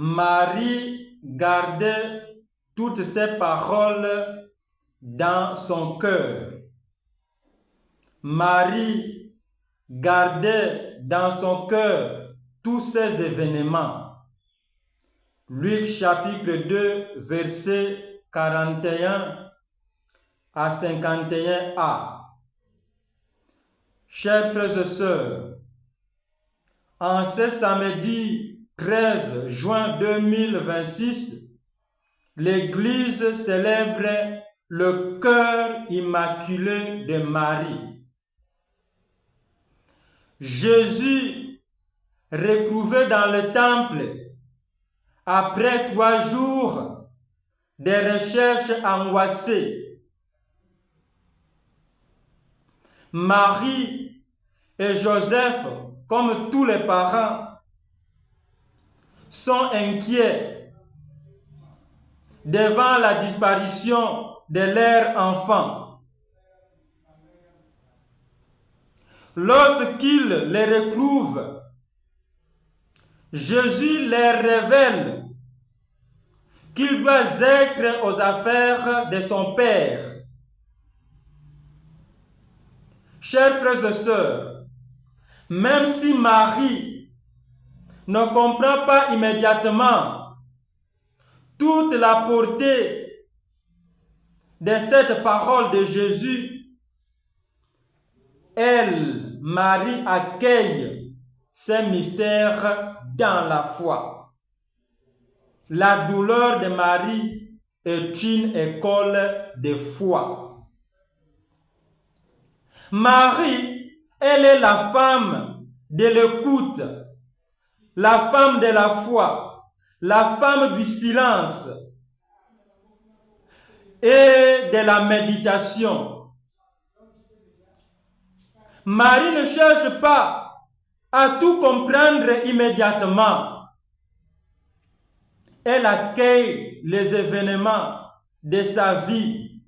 Marie gardait toutes ces paroles dans son cœur. Marie gardait dans son cœur tous ces événements. Luc chapitre 2, verset 41 à 51a. Chers frères et sœurs, en ce samedi 13 juin 2026, l'Église célèbre le cœur immaculé de Marie. Jésus, retrouvé dans le temple, après 3 jours de recherches angoissées, Marie et Joseph, comme tous les parents, sont inquiets devant la disparition de leur enfant. Lorsqu'ils les retrouvent, Jésus leur révèle qu'il doit être aux affaires de son Père. Chers frères et sœurs, même si Marie ne comprend pas immédiatement toute la portée de cette parole de Jésus, elle, Marie, accueille ces mystères dans la foi. La douleur de Marie est une école de foi. Marie, elle est la femme de l'écoute, la femme de la foi, la femme du silence et de la méditation. Marie ne cherche pas à tout comprendre immédiatement. Elle accueille les événements de sa vie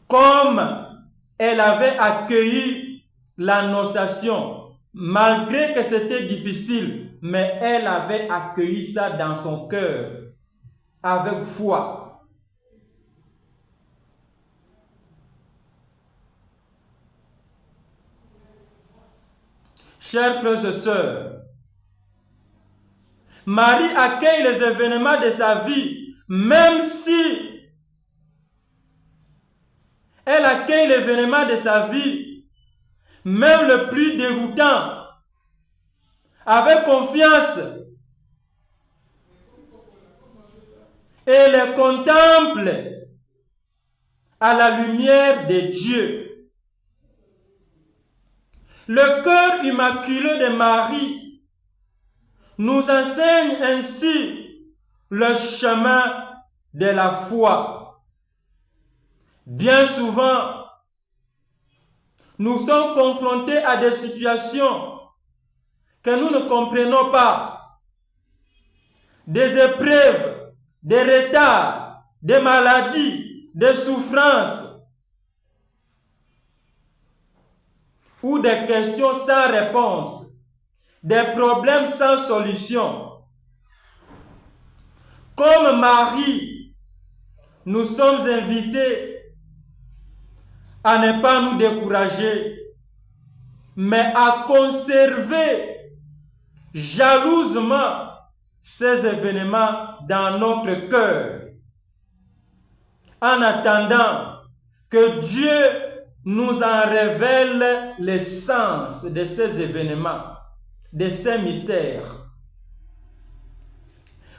comme elle avait accueilli l'annonciation, malgré que c'était difficile, mais elle avait accueilli ça dans son cœur, avec foi. Chers frères et sœurs, Marie accueille les événements de sa vie, même si elle accueille l'événement de sa vie, même le plus déroutant, avec confiance, et les contemple à la lumière de Dieu. Le cœur immaculé de Marie nous enseigne ainsi le chemin de la foi. Bien souvent, nous sommes confrontés à des situations que nous ne comprenons pas, des épreuves, des retards, des maladies, des souffrances ou des questions sans réponse, des problèmes sans solution. Comme Marie, nous sommes invités à ne pas nous décourager, mais à conserver jalousement ces événements dans notre cœur, en attendant que Dieu nous en révèle l'essence de ces événements, de ces mystères.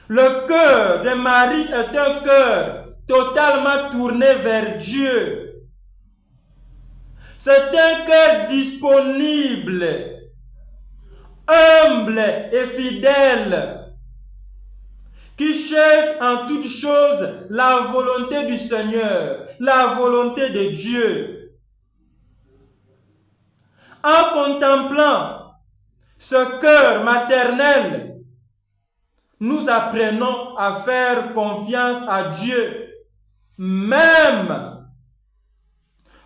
Le cœur de Marie est un cœur totalement tourné vers Dieu. C'est un cœur disponible, humble et fidèle, qui cherche en toutes choses la volonté du Seigneur, la volonté de Dieu. En contemplant ce cœur maternel, nous apprenons à faire confiance à Dieu, même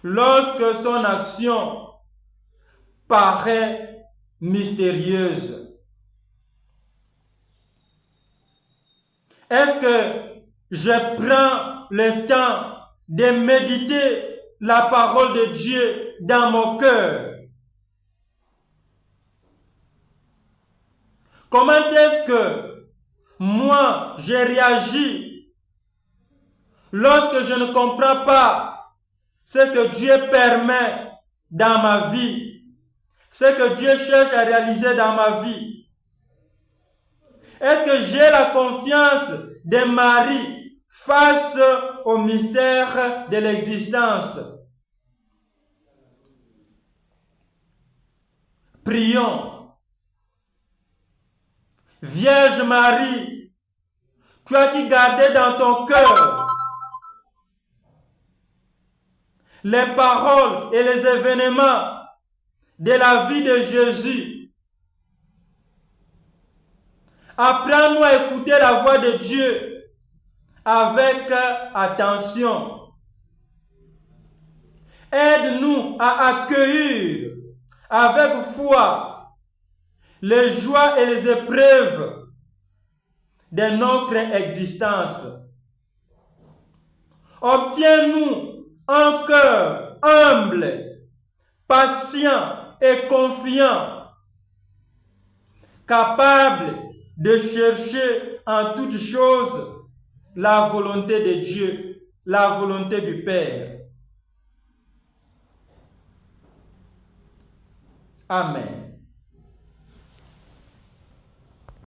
lorsque son action paraît mystérieuse. Est-ce que je prends le temps de méditer la parole de Dieu dans mon cœur? Comment est-ce que moi, je réagis lorsque je ne comprends pas ce que Dieu permet dans ma vie, ce que Dieu cherche à réaliser dans ma vie? Est-ce que j'ai la confiance de Marie face au mystère de l'existence? Prions. Vierge Marie, toi qui gardais dans ton cœur les paroles et les événements de la vie de Jésus, apprends-nous à écouter la voix de Dieu avec attention. Aide-nous à accueillir avec foi les joies et les épreuves de notre existence. Obtiens-nous un cœur humble, patient et confiant, capable de chercher en toutes choses la volonté de Dieu, la volonté du Père. Amen.